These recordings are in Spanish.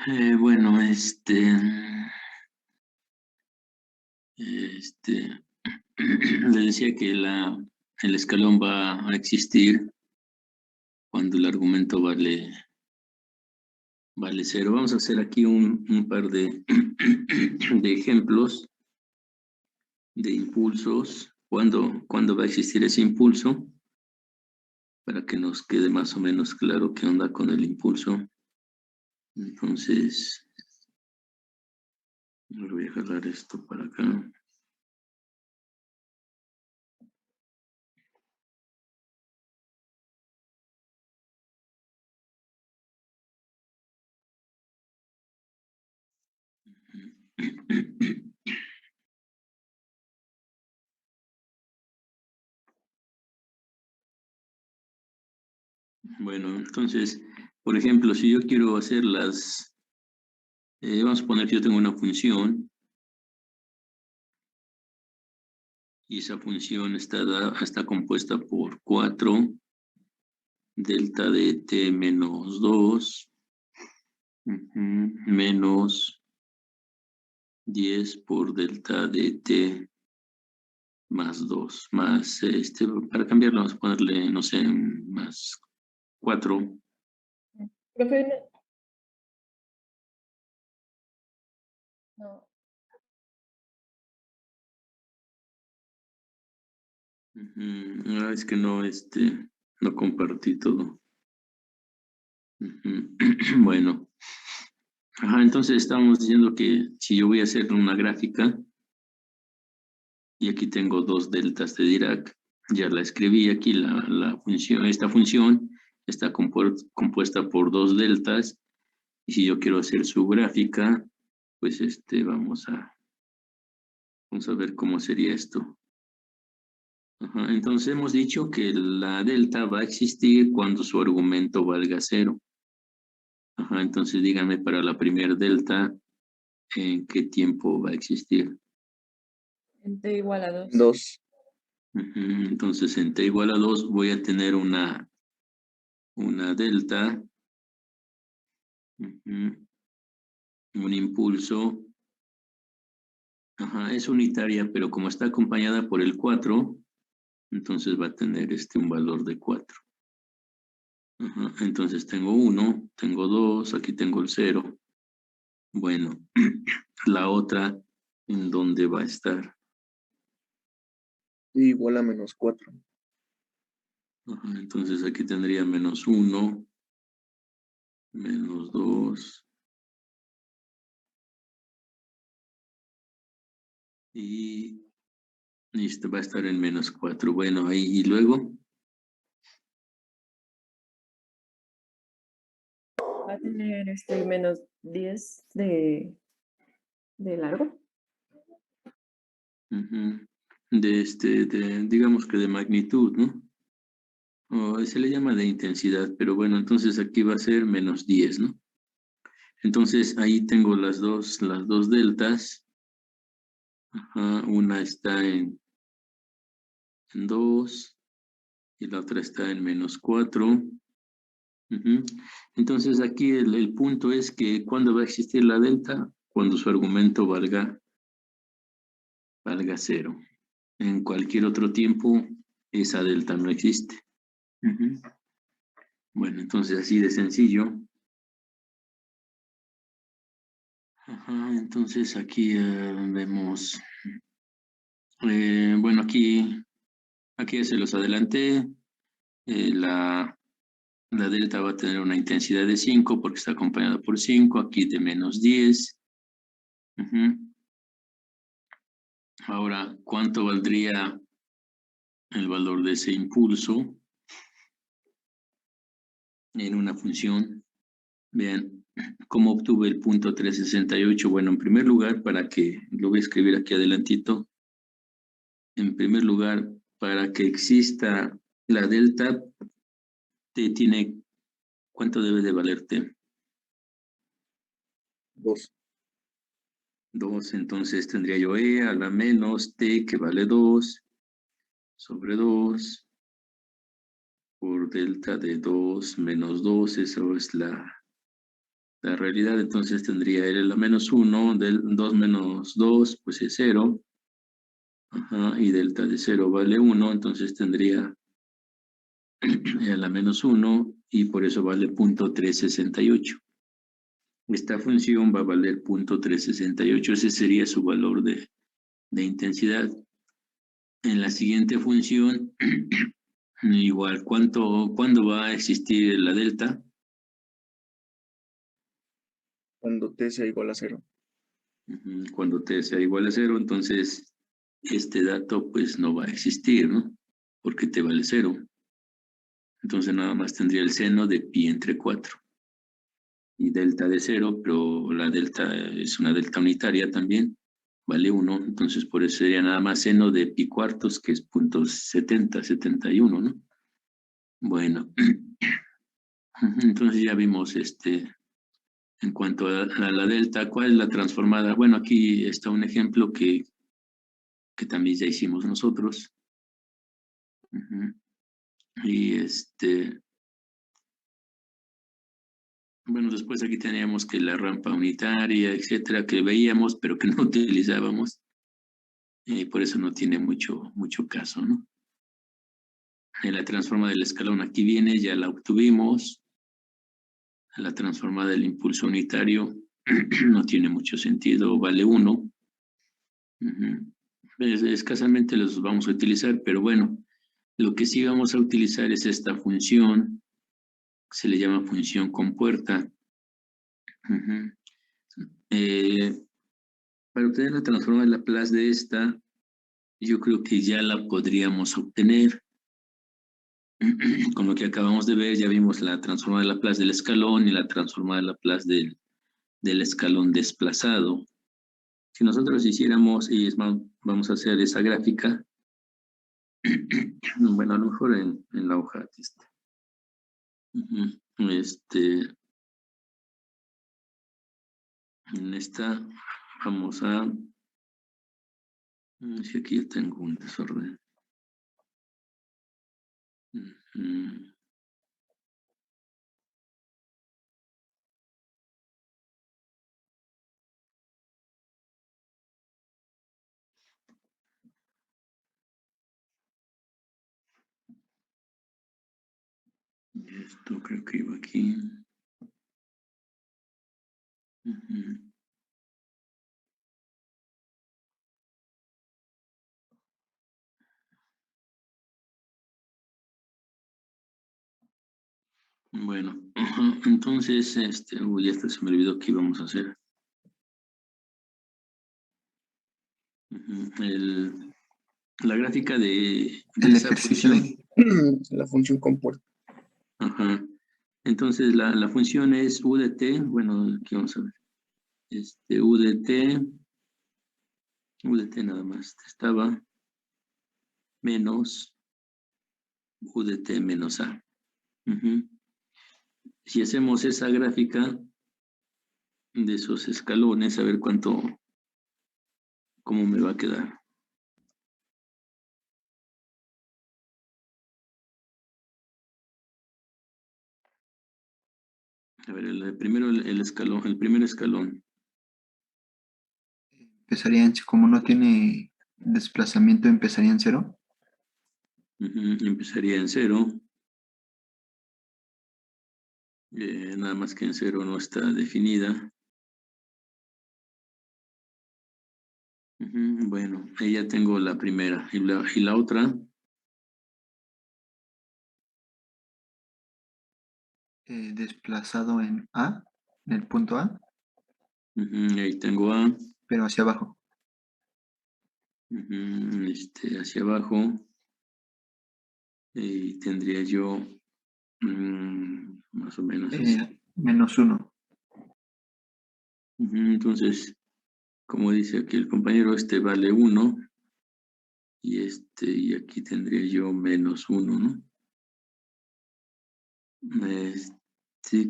Bueno, le decía que el escalón va a existir cuando el argumento vale cero. Vamos a hacer aquí un par de, de ejemplos de impulsos. ¿Cuándo va a existir ese impulso? Para que nos quede más o menos claro qué onda con el impulso. Entonces, voy a jalar esto para acá. Bueno, entonces, por ejemplo, si yo quiero hacer vamos a poner que yo tengo una función y esa función está compuesta por 4 delta de t menos 2 menos 10 por delta de t más 2, más, para cambiarlo vamos a ponerle, no sé, más 4. Profe, no. Es que no, no compartí todo. Bueno, ajá, entonces estábamos diciendo que si yo voy a hacer una gráfica, y aquí tengo 2 deltas de Dirac, ya la escribí aquí, la función, esta función está compuesta por 2 deltas, y si yo quiero hacer su gráfica, pues vamos a ver cómo sería esto. Ajá, entonces hemos dicho que la delta va a existir cuando su argumento valga 0. Ajá, entonces díganme para la primera delta, ¿en qué tiempo va a existir? En t igual a 2. 2. Entonces en t igual a 2 voy a tener una delta, un impulso, ajá, es unitaria, pero como está acompañada por el 4, entonces va a tener un valor de 4. Ajá, entonces tengo 1, tengo 2, aquí tengo el 0. Bueno, la otra, ¿en dónde va a estar? Igual a menos 4. Ajá, entonces aquí tendría menos 1, menos 2, y listo, va a estar en menos 4. Bueno, ahí, y luego, Va a tener menos 10 de largo. digamos que de magnitud, ¿no? O se le llama de intensidad, pero bueno, entonces aquí va a ser menos 10, ¿no? Entonces ahí tengo las dos deltas. Ajá, una está en 2 y la otra está en menos 4. Entonces aquí el punto es que ¿cuándo va a existir la delta? Cuando su argumento valga 0. En cualquier otro tiempo, esa delta no existe. Bueno, entonces así de sencillo. Ajá, entonces aquí vemos, bueno, aquí se los adelanté. La delta va a tener una intensidad de 5 porque está acompañada por 5, aquí de menos 10. Ahora, ¿cuánto valdría el valor de ese impulso en una función? Vean, ¿cómo obtuve el punto 368? Bueno, en primer lugar, lo voy a escribir aquí adelantito. En primer lugar, para que exista la delta, ¿cuánto debe de valer t? 2. 2, entonces tendría yo e a la menos t que vale 2 sobre 2 por delta de 2 menos 2, eso es la realidad, entonces tendría L a la menos 1, del 2 menos 2, pues es 0. Ajá, y delta de 0 vale 1, entonces tendría a la menos 1 y por eso vale 0.368. Esta función va a valer 0.368, ese sería su valor de intensidad. En la siguiente función, igual, ¿cuándo va a existir la delta? Cuando t sea igual a 0. Cuando t sea igual a 0, entonces este dato pues no va a existir, ¿no? Porque t vale 0. Entonces nada más tendría el seno de pi entre 4. Y delta de 0, pero la delta es una delta unitaria también, vale 1, entonces por eso sería nada más seno de pi cuartos, que es 0.7071, ¿no? Bueno, entonces ya vimos en cuanto a la delta, ¿cuál es la transformada? Bueno, aquí está un ejemplo que también ya hicimos nosotros. Y bueno, después aquí teníamos que la rampa unitaria, etcétera, que veíamos, pero que no utilizábamos. Y por eso no tiene mucho caso, ¿no? En la transforma del escalón aquí viene, ya la obtuvimos. La transforma del impulso unitario no tiene mucho sentido, vale 1. Escasamente los vamos a utilizar, pero bueno, lo que sí vamos a utilizar es esta función, se le llama función compuerta. Para obtener la transforma de Laplace de esta, yo creo que ya la podríamos obtener. Con lo que acabamos de ver, ya vimos la transforma de Laplace del escalón y la transforma de Laplace del escalón desplazado. Si nosotros hiciéramos, y es más, vamos a hacer esa gráfica, bueno, a lo mejor en la hoja en esta vamos a, si aquí ya tengo un desorden. Esto creo que iba aquí. Bueno, entonces, uy, hasta se me olvidó qué íbamos a hacer. La gráfica de El esa ejercicio función. La función compuerta. Ajá. Entonces, la función es u de t, bueno, aquí vamos a ver. U de t nada más, estaba menos u de t menos a. Si hacemos esa gráfica de esos escalones, a ver cómo me va a quedar. A ver, primero el escalón, el primer escalón. empezaría como no tiene desplazamiento, empezaría en 0. Empezaría en 0. Nada más que en 0 no está definida. Bueno, ahí ya tengo la primera. ¿Y la otra? Desplazado en A, en el punto A, Ahí tengo A. pero hacia abajo. Hacia abajo. Y tendría yo más o menos así. Menos 1. Entonces, como dice aquí el compañero, vale 1. Y aquí tendría yo menos 1, ¿no?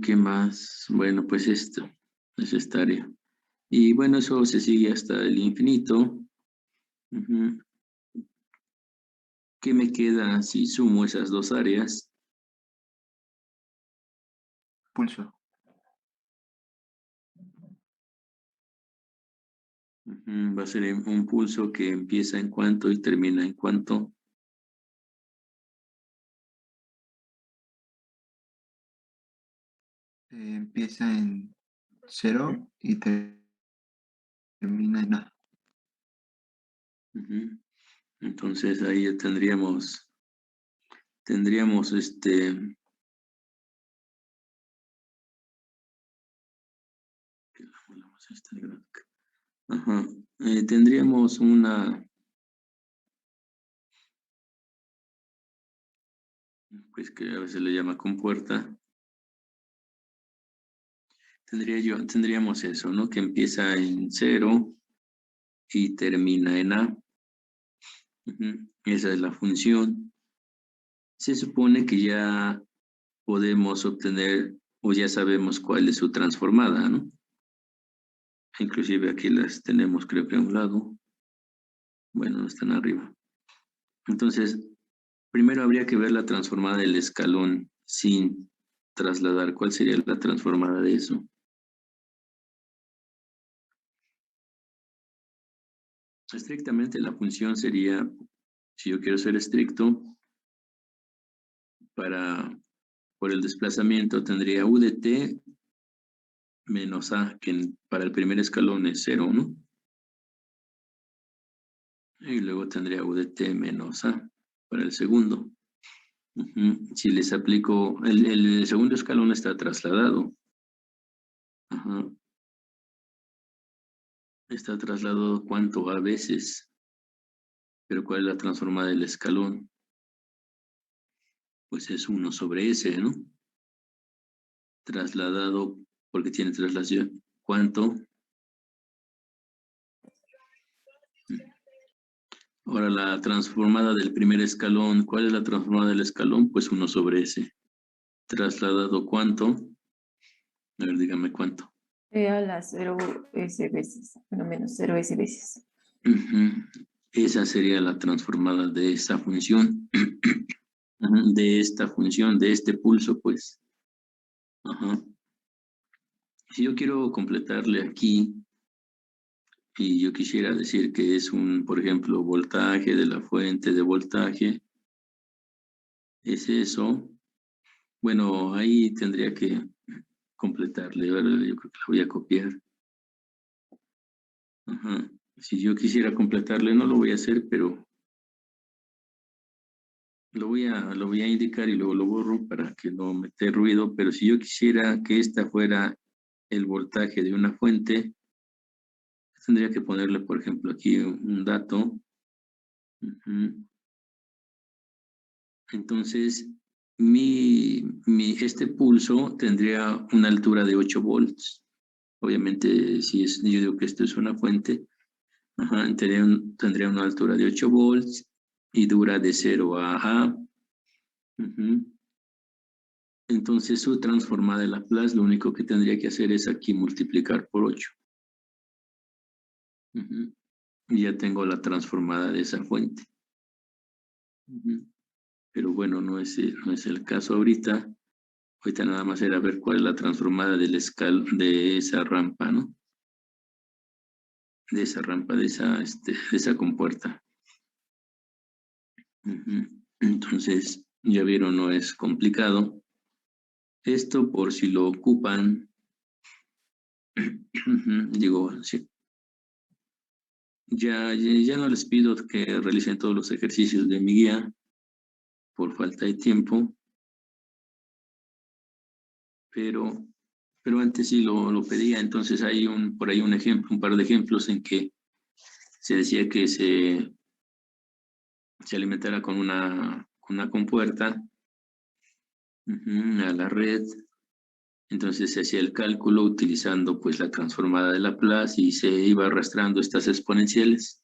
¿Qué más? Bueno, pues esto es esta área. Y bueno, eso se sigue hasta el infinito. ¿Qué me queda si sumo esas dos áreas? Pulso. Va a ser un pulso que empieza en cuánto y termina en cuánto. Empieza en 0 y termina en A. Entonces ahí ya tendríamos esta gráfica. Ajá. Tendríamos una, pues que a veces le llama compuerta. Tendríamos eso, ¿no? Que empieza en 0 y termina en A. Esa es la función. Se supone que ya podemos obtener o ya sabemos cuál es su transformada, ¿no? Inclusive aquí las tenemos, creo que a un lado. Bueno, no están arriba. Entonces, primero habría que ver la transformada del escalón sin trasladar. ¿Cuál sería la transformada de eso? Estrictamente la función sería, si yo quiero ser estricto, por el desplazamiento tendría u de t menos a, que para el primer escalón es 0, ¿no? Y luego tendría u de t menos a para el segundo. Si les aplico, el segundo escalón está trasladado. Ajá. Está trasladado cuánto a veces. Pero ¿cuál es la transformada del escalón? Pues es 1 sobre s, ¿no? Trasladado, porque tiene traslación. ¿Cuánto? Ahora la transformada del primer escalón. ¿Cuál es la transformada del escalón? Pues 1 sobre s. Trasladado ¿cuánto? A ver, dígame cuánto. A las 0s veces, bueno, menos 0s veces. Esa sería la transformada de esa función. De esta función, de este pulso, pues. Ajá. Si yo quiero completarle aquí, y yo quisiera decir que es por ejemplo, voltaje de la fuente de voltaje, es eso. Bueno, ahí tendría que completarle, ¿verdad? Yo creo que la voy a copiar. Ajá. Si yo quisiera completarle, no lo voy a hacer, pero lo voy a indicar y luego lo borro para que no mete ruido, pero si yo quisiera que esta fuera el voltaje de una fuente, tendría que ponerle, por ejemplo, aquí un dato. Entonces, este pulso tendría una altura de 8 volts. Obviamente, yo digo que esto es una fuente, tendría una altura de 8 volts y dura de 0 a A. Entonces, su transformada de Laplace, lo único que tendría que hacer es aquí multiplicar por 8. Y ya tengo la transformada de esa fuente. Pero bueno, no es el caso ahorita. Ahorita nada más era ver cuál es la transformada de esa rampa, ¿no? De esa rampa, de esa compuerta. Entonces, ya vieron, no es complicado. Esto por si lo ocupan, digo, sí. Ya no les pido que realicen todos los ejercicios de mi guía por falta de tiempo, pero antes sí lo pedía. Entonces hay por ahí un par de ejemplos en que se decía que se alimentara con una compuerta a la red. Entonces se hacía el cálculo utilizando pues la transformada de Laplace y se iba arrastrando estas exponenciales.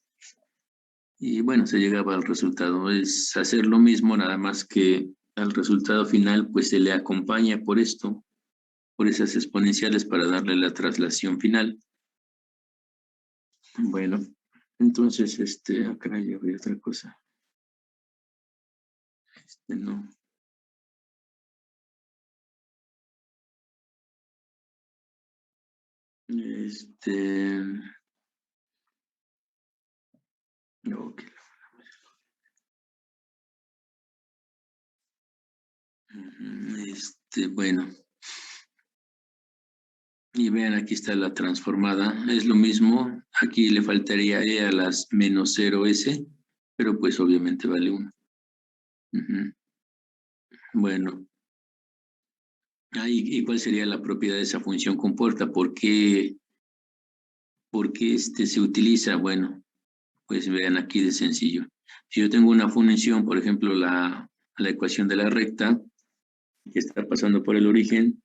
Y bueno, se llegaba al resultado. Es hacer lo mismo, nada más que al resultado final pues se le acompaña por esto, por esas exponenciales para darle la traslación final. Bueno, entonces acá ya voy a otra cosa. No. Ok. Bueno. Y vean, aquí está la transformada. Es lo mismo. Aquí le faltaría E a las menos 0S, pero pues obviamente vale 1. Bueno. ¿Y cuál sería la propiedad de esa función compuerta? ¿Por qué se utiliza? Bueno, pues vean aquí de sencillo. Si yo tengo una función, por ejemplo, la ecuación de la recta, que está pasando por el origen,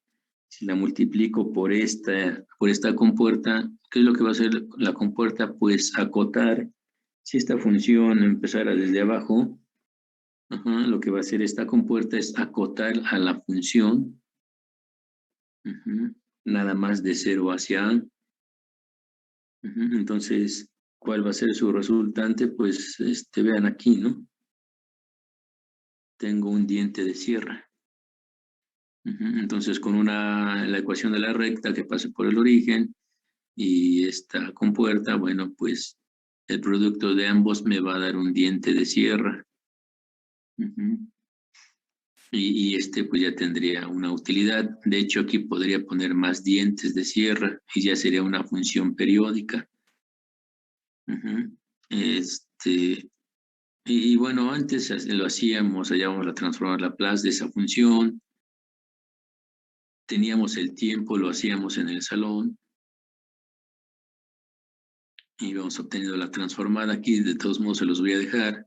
si la multiplico por esta compuerta, ¿qué es lo que va a hacer la compuerta? Pues acotar. Si esta función empezara desde abajo, lo que va a hacer esta compuerta es acotar a la función, nada más de 0 hacia A. Entonces, ¿cuál va a ser su resultante? Pues, vean aquí, ¿no? Tengo un diente de cierre. Entonces, con la ecuación de la recta que pase por el origen y esta compuerta, bueno, pues el producto de ambos me va a dar un diente de cierre. Y pues ya tendría una utilidad. De hecho, aquí podría poner más dientes de cierre y ya sería una función periódica. Y bueno, antes lo hacíamos, hallábamos la transformar Laplace de esa función. Teníamos el tiempo, lo hacíamos en el salón. Y vamos obteniendo la transformada aquí, de todos modos se los voy a dejar.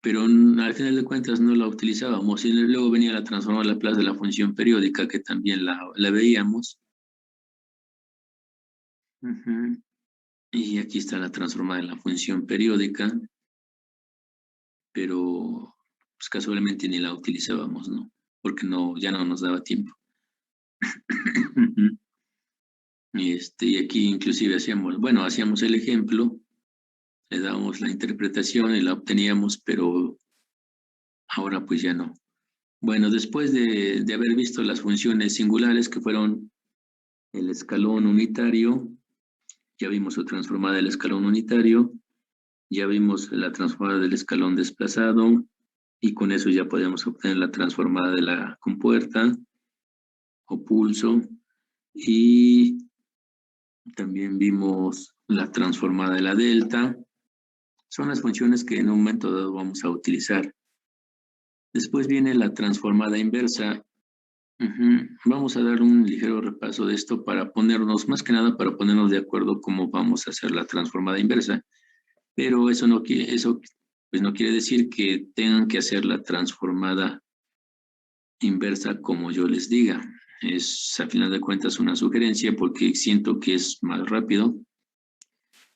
Pero al final de cuentas no la utilizábamos. Y luego venía la transformada Laplace de la función periódica, que también la veíamos. Y aquí está la transformada de la función periódica, pero pues, casualmente ni la utilizábamos, ¿no? Porque ya no nos daba tiempo. Y aquí inclusive hacíamos el ejemplo, le dábamos la interpretación y la obteníamos, pero ahora pues ya no. Bueno, después de haber visto las funciones singulares que fueron el escalón unitario, ya vimos su transformada del escalón unitario, ya vimos la transformada del escalón desplazado, y con eso ya podemos obtener la transformada de la compuerta o pulso, y también vimos la transformada de la delta. Son las funciones que en un momento dado vamos a utilizar. Después viene la transformada inversa. Vamos a dar un ligero repaso de esto para ponernos, más que nada para ponernos de acuerdo cómo vamos a hacer la transformada inversa. Pero eso pues no quiere decir que tengan que hacer la transformada inversa como yo les diga. Es, a final de cuentas, una sugerencia porque siento que es más rápido.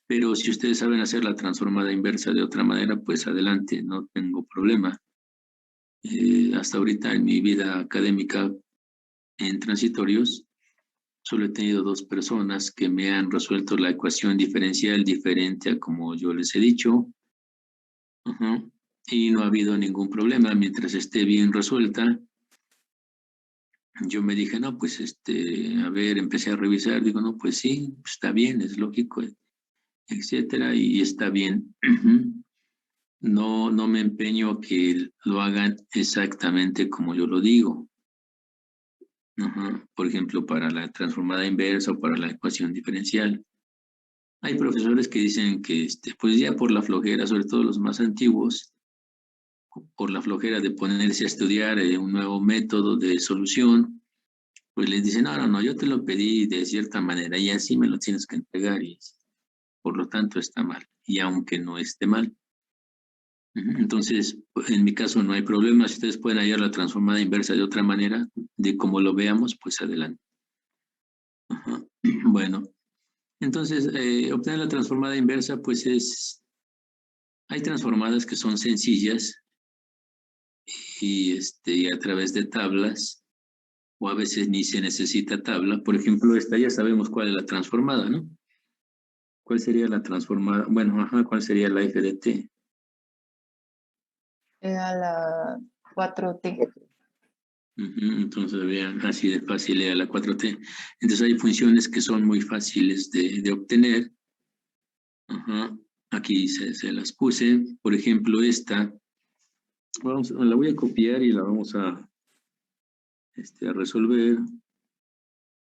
Pero si ustedes saben hacer la transformada inversa de otra manera, pues adelante, no tengo problema. Hasta ahorita en mi vida académica en transitorios, solo he tenido 2 personas que me han resuelto la ecuación diferencial diferente a como yo les he dicho. Y no ha habido ningún problema mientras esté bien resuelta. Yo me dije, no, pues a ver, empecé a revisar, digo, no, pues sí, está bien, es lógico, etcétera, y está bien. No me empeño a que lo hagan exactamente como yo lo digo. Por ejemplo, para la transformada inversa o para la ecuación diferencial. Hay profesores que dicen que, pues ya por la flojera, sobre todo los más antiguos, por la flojera de ponerse a estudiar un nuevo método de solución, pues les dicen, no, yo te lo pedí de cierta manera y así me lo tienes que entregar y por lo tanto está mal, y aunque no esté mal. Entonces, en mi caso no hay problema, si ustedes pueden hallar la transformada inversa de otra manera, de como lo veamos, pues adelante. Bueno, entonces, obtener la transformada inversa, pues hay transformadas que son sencillas y a través de tablas, o a veces ni se necesita tabla. Por ejemplo, esta ya sabemos cuál es la transformada, ¿no? ¿Cuál sería la transformada? Bueno, ¿cuál sería la f de t? Era la 4T. Entonces, vean, así de fácil era la 4T. Entonces, hay funciones que son muy fáciles de obtener Ajá. Aquí se las puse. Por ejemplo, esta. La voy a copiar y la vamos a resolver.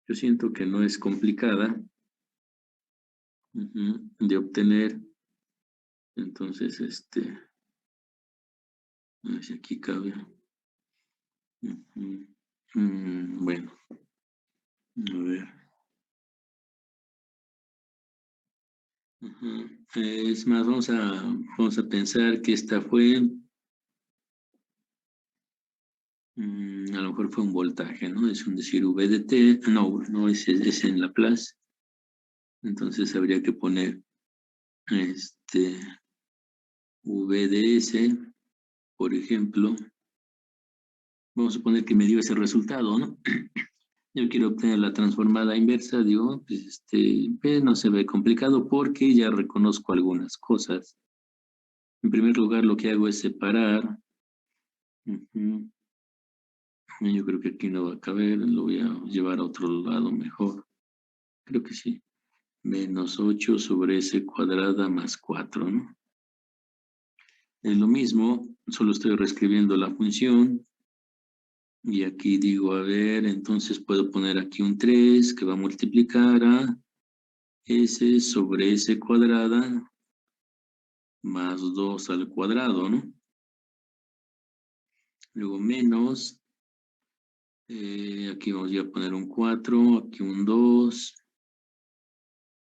Yo siento que no es complicada de obtener. Entonces, a ver si aquí cabe. Bueno, a ver. Es más, vamos a pensar que esta fue, a lo mejor fue un voltaje, ¿no? Es un decir VDT, no es en Laplace. Entonces habría que poner VDS, por ejemplo. Vamos a suponer que me dio ese resultado, ¿no? Yo quiero obtener la transformada inversa, digo, pues no se ve complicado porque ya reconozco algunas cosas. En primer lugar, lo que hago es separar. Yo creo que aquí no va a caber, lo voy a llevar a otro lado mejor. Creo que sí. Menos 8 sobre S cuadrada más 4, ¿no? Es lo mismo, solo estoy reescribiendo la función. Y aquí digo, a ver, entonces puedo poner aquí un 3 que va a multiplicar a S sobre S cuadrada más 2 al cuadrado, ¿no? Luego menos, aquí vamos a poner un 4, aquí un 2,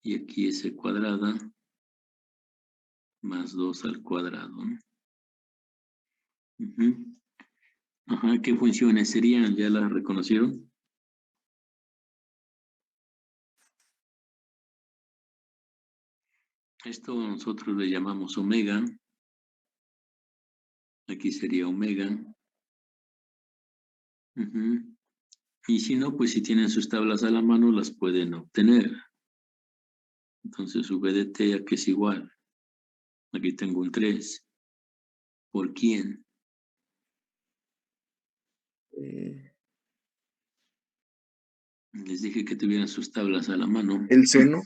y aquí S cuadrada más 2 al cuadrado, ¿no? Ajá, ¿qué funciones serían? ¿Ya las reconocieron? Esto nosotros le llamamos omega. Aquí sería omega. Y si no, pues si tienen sus tablas a la mano, las pueden obtener. Entonces, VDT aquí es igual. Aquí tengo un 3. ¿Por quién? Les dije que tuvieran sus tablas a la mano. El seno.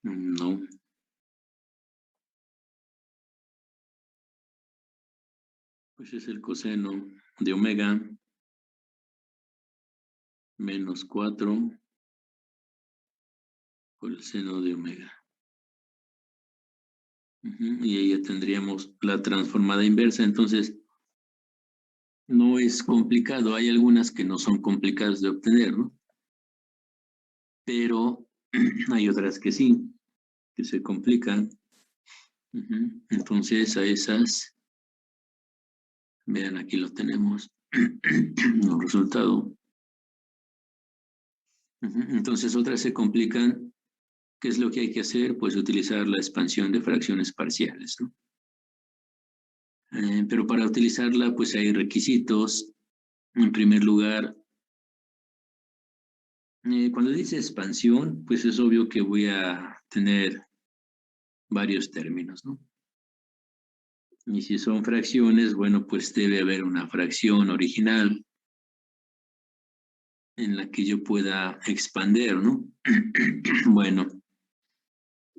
No. Pues es el coseno de omega menos 4 por el seno de omega. Y ahí ya tendríamos la transformada inversa. Entonces, no es complicado. Hay algunas que no son complicadas de obtener, ¿no? Pero hay otras que sí, que se complican. Entonces, a esas, vean, aquí lo tenemos, el resultado. Entonces, otras se complican. ¿Qué es lo que hay que hacer? Pues utilizar la expansión de fracciones parciales, ¿no? Pero para utilizarla, pues hay requisitos. En primer lugar, cuando dice expansión, pues es obvio que voy a tener varios términos, ¿no? Y si son fracciones, bueno, pues debe haber una fracción original en la que yo pueda expander, ¿no? Bueno,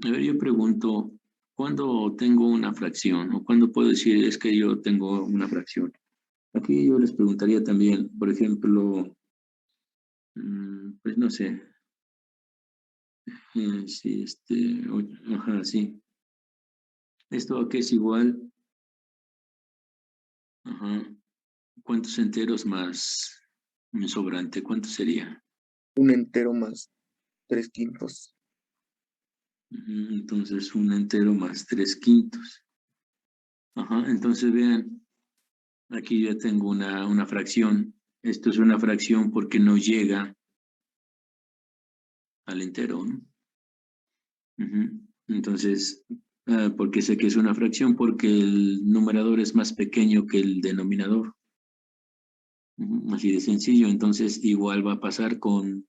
a ver, yo pregunto, ¿cuándo tengo una fracción? ¿O cuándo puedo decir es que yo tengo una fracción? Aquí yo les preguntaría también, por ejemplo, pues no sé, si ajá, sí. ¿Esto a qué es igual? Ajá. ¿Cuántos enteros más un sobrante? ¿Cuánto sería? Un entero más 3/5. Entonces, un entero más 3/5. Ajá, entonces vean, aquí ya tengo una fracción. Esto es una fracción porque no llega al entero, ¿no? Entonces, porque sé que es una fracción porque el numerador es más pequeño que el denominador. Así de sencillo. Entonces, igual va a pasar con,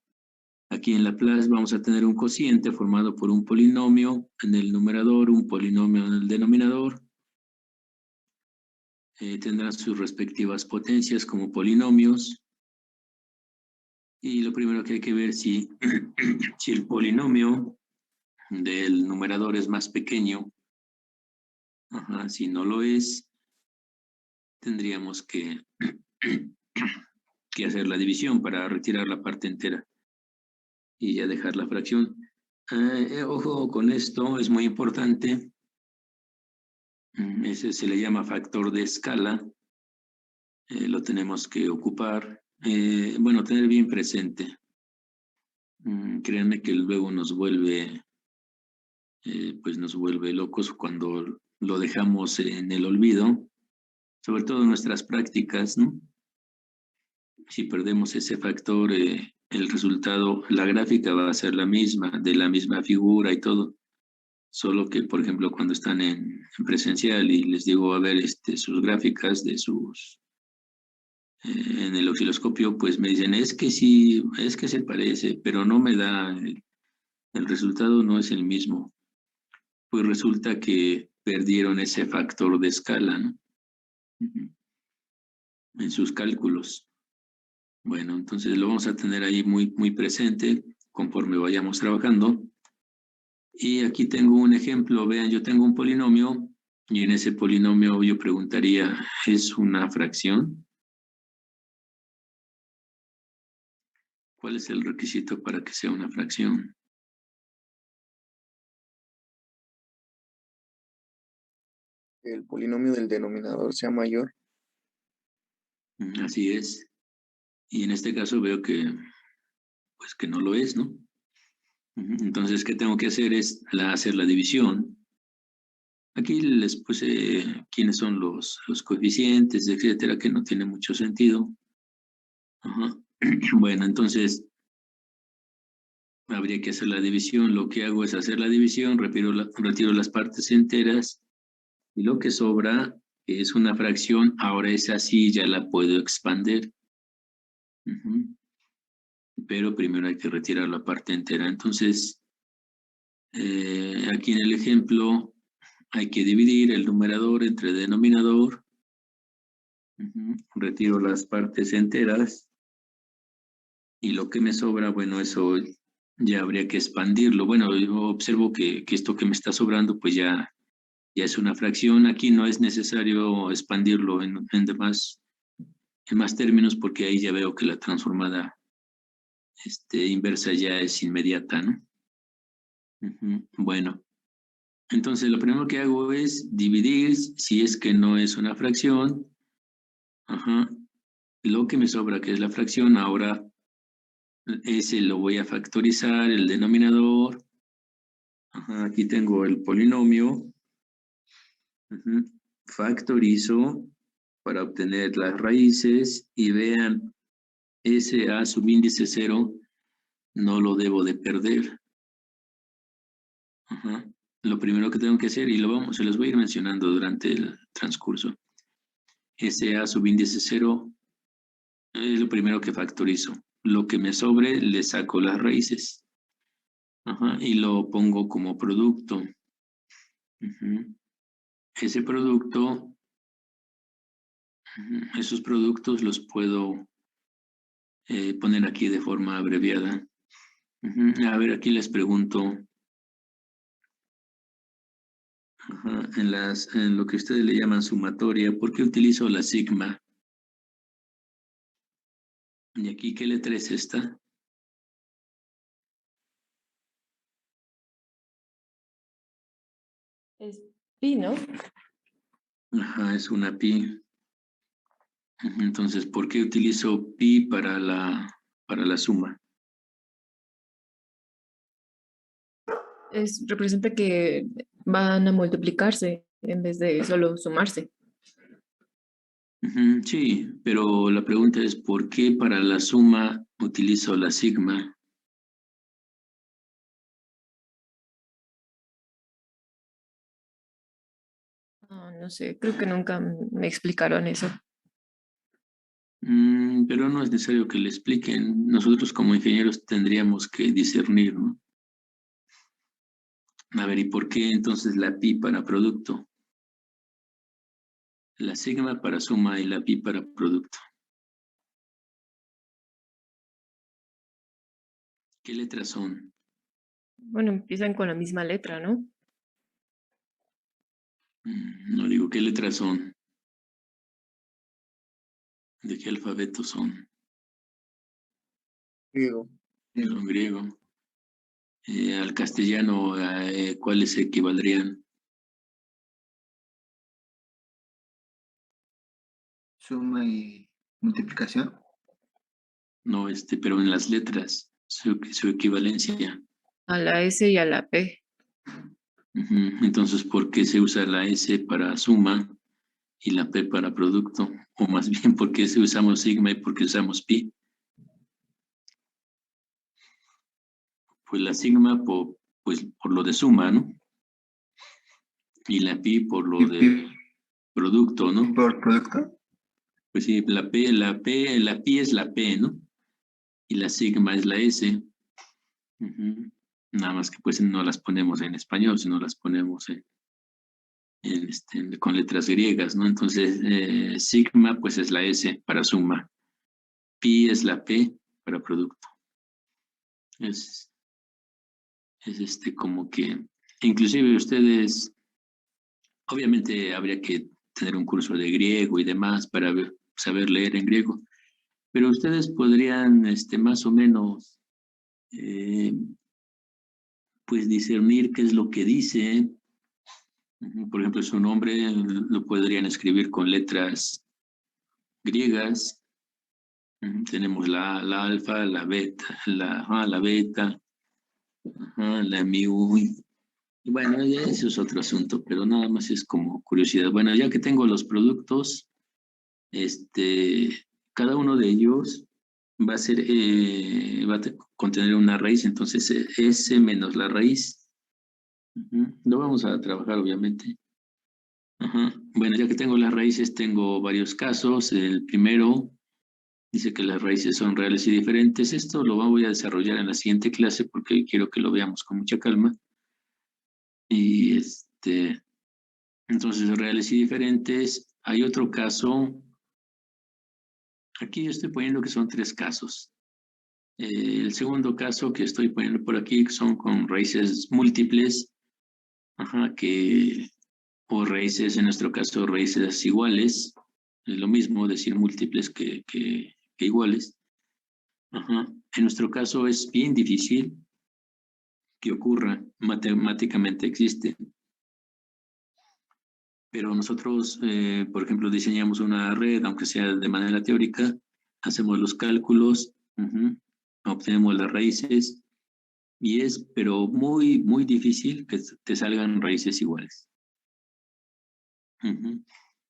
aquí en Laplace vamos a tener un cociente formado por un polinomio en el numerador, un polinomio en el denominador. Tendrán sus respectivas potencias como polinomios. Y lo primero que hay que ver si el polinomio del numerador es más pequeño, si no lo es, tendríamos que, que hacer la división para retirar la parte entera y ya dejar la fracción. Ojo con esto, es muy importante. Ese se le llama factor de escala. Lo tenemos que ocupar. Bueno, tener bien presente. Créanme que luego pues nos vuelve locos cuando lo dejamos en el olvido, sobre todo en nuestras prácticas, ¿no? Si perdemos ese factor, el resultado, la gráfica va a ser la misma, de la misma figura y todo. Solo que, por ejemplo, cuando están en presencial y les digo, a ver, sus gráficas de en el osciloscopio, pues me dicen, es que sí, es que se parece, pero no me da, el resultado no es el mismo. Pues resulta que perdieron ese factor de escala, ¿no? En sus cálculos. Bueno, entonces lo vamos a tener ahí muy, muy presente conforme vayamos trabajando. Y aquí tengo un ejemplo, vean, yo tengo un polinomio y en ese polinomio yo preguntaría, ¿es una fracción? ¿Cuál es el requisito para que sea una fracción? El polinomio del denominador sea mayor. Así es. Y en este caso veo que, pues que no lo es, ¿no? Entonces, ¿qué tengo que hacer? Es hacer la división. Aquí les puse quiénes son los coeficientes, etcétera, que no tiene mucho sentido. Bueno, entonces habría que hacer la división. Lo que hago es hacer la división, retiro las partes enteras y lo que sobra, que es una fracción, ahora esa sí ya la puedo expandir. Pero primero hay que retirar la parte entera. Entonces, aquí en el ejemplo hay que dividir el numerador entre denominador. Retiro las partes enteras y lo que me sobra, bueno, eso ya habría que expandirlo. Bueno, yo observo que esto que me está sobrando, pues ya es una fracción. Aquí no es necesario expandirlo en más términos porque ahí ya veo que la transformada inversa ya es inmediata, ¿no? Bueno, entonces lo primero que hago es dividir, si es que no es una fracción, lo que me sobra, que es la fracción, ahora ese lo voy a factorizar, el denominador. Aquí tengo el polinomio. Factorizo para obtener las raíces y vean, ese a subíndice 0 no lo debo de perder. Lo primero que tengo que hacer, y se los voy a ir mencionando durante el transcurso. Ese a subíndice 0 es lo primero que factorizo. Lo que me sobre, le saco las raíces. Y lo pongo como producto. Ese producto, esos productos los puedo poner aquí de forma abreviada. A ver, aquí les pregunto, en lo que ustedes le llaman sumatoria, ¿por qué utilizo la sigma? ¿Y aquí qué letra es esta? Es pi, ¿no? Es una pi. Entonces, ¿por qué utilizo pi para la suma? Representa que van a multiplicarse en vez de solo sumarse. Sí, pero la pregunta es, ¿por qué para la suma utilizo la sigma? No sé, creo que nunca me explicaron eso. Pero no es necesario que le expliquen. Nosotros como ingenieros tendríamos que discernir, ¿no? A ver, ¿y por qué entonces la pi para producto? La sigma para suma y la pi para producto. ¿Qué letras son? Bueno, empiezan con la misma letra, ¿no? No digo qué letras son, de qué alfabeto son, Griego. son griego. Al castellano, ¿cuáles equivaldrían? Suma y multiplicación. No, pero en las letras, su equivalencia. A la S y a la P. Ujú. Entonces, ¿por qué se usa la S para suma y la P para producto? O más bien, ¿por qué usamos sigma y por qué usamos pi? Pues la sigma pues, por lo de suma, ¿no? Y la pi por lo de producto, ¿no? Por producto. Pues sí, la pi es la P, ¿no? Y la sigma es la S. Ujú. Nada más que pues no las ponemos en español, sino las ponemos con letras griegas, ¿no? Entonces, sigma pues es la S para suma. Pi es la P para producto. Es como que, inclusive ustedes, obviamente habría que tener un curso de griego y demás para saber leer en griego, pero ustedes podrían, más o menos, eh, pues discernir qué es lo que dice. Ujú. Por ejemplo, su nombre lo podrían escribir con letras griegas. Ujú. Tenemos la alfa, la beta, la beta, ajá, la mu. Y bueno, ya eso es otro asunto, pero nada más es como curiosidad. Bueno, ya que tengo los productos, cada uno de ellos va a ser, contener una raíz, entonces S menos la raíz. Ujú. Lo vamos a trabajar, obviamente. Ajá. Bueno, ya que tengo las raíces, tengo varios casos. El primero dice que las raíces son reales y diferentes. Esto lo voy a desarrollar en la siguiente clase porque quiero que lo veamos con mucha calma. Y entonces, reales y diferentes. Hay otro caso. Aquí yo estoy poniendo que son 3 casos. El segundo caso que estoy poniendo por aquí son con raíces múltiples, ajá, o raíces, en nuestro caso, raíces iguales. Es lo mismo decir múltiples que iguales. Ajá. En nuestro caso es bien difícil que ocurra, matemáticamente existe. Pero nosotros, por ejemplo, diseñamos una red, aunque sea de manera teórica, hacemos los cálculos, obtenemos las raíces, pero muy, muy difícil que te salgan raíces iguales. Ujú.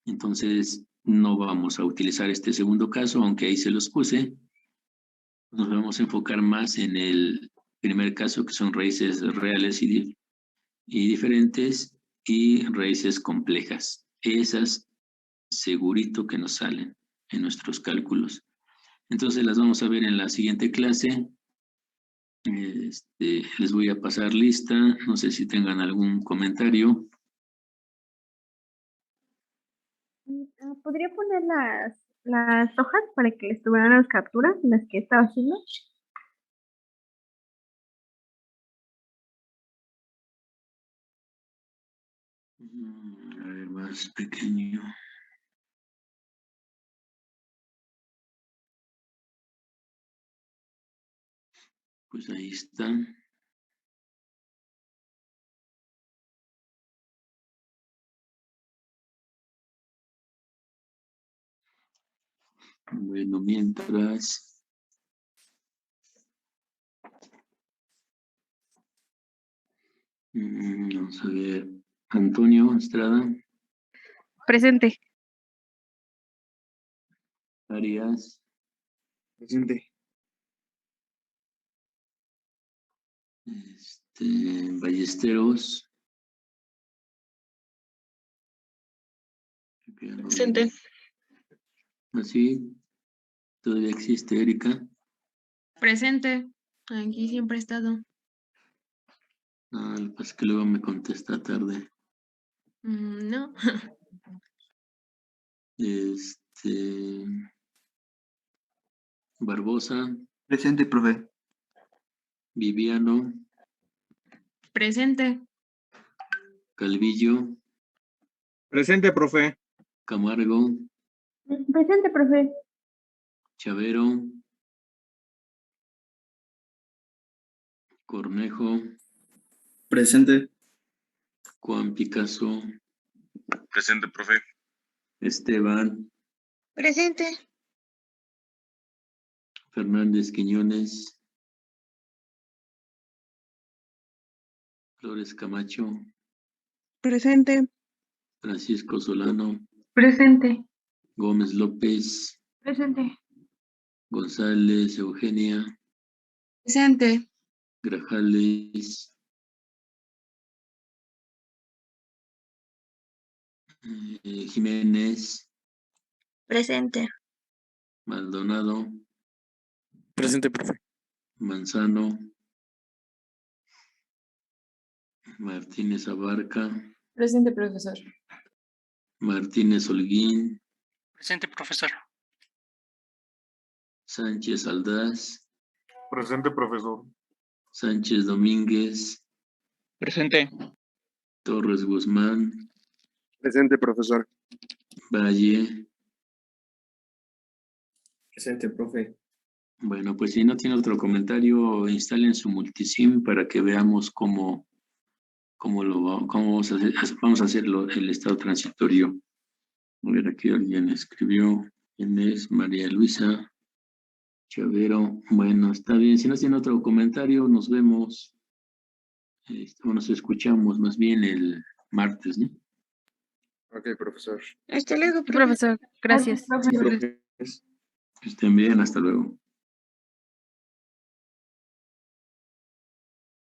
Entonces, no vamos a utilizar este segundo caso, aunque ahí se los puse. Nos vamos a enfocar más en el primer caso, que son raíces reales y diferentes, y raíces complejas. Esas segurito que nos salen en nuestros cálculos. Entonces las vamos a ver en la siguiente clase. Les voy a pasar lista. No sé si tengan algún comentario. ¿Podría poner las hojas para que les tuvieran las capturas, las que estaba haciendo? A ver, más pequeño. Pues ahí está. Bueno, mientras. Vamos a ver. Antonio Estrada, Presente. Arias, Presente. Ballesteros. Presente. Así, todavía existe Erika. Presente. Aquí siempre he estado. Ah, lo que pasa es que luego me contesta tarde. No. Barbosa, Presente, profe. Viviano, Presente. Calvillo, Presente, profe. Camargo, Presente, profe. Chavero, Cornejo, Presente. Juan Picasso, Presente, profe. Esteban, Presente. Fernández Quiñones, Flores Camacho, Presente. Francisco Solano, Presente. Gómez López, Presente. González Eugenia, Presente. Grajales, Jiménez, Presente. Maldonado, Presente, profe. Manzano, Martínez Abarca, Presente, profesor. Martínez Holguín, Presente, profesor. Sánchez Aldaz, Presente, profesor. Sánchez Domínguez, Presente. Torres Guzmán, Presente, profesor. Valle. Presente, profe. Bueno, pues si no tiene otro comentario, instalen su multisim para que veamos cómo vamos a hacer el estado transitorio. A ver, aquí alguien escribió. ¿Quién es? María Luisa Chavero. Bueno, está bien. Si no tiene otro comentario, nos vemos. O nos escuchamos más bien el martes, ¿no? Ok, profesor. Hasta luego, profe. Profesor, gracias. Sí, profe. Que estén bien. Hasta luego.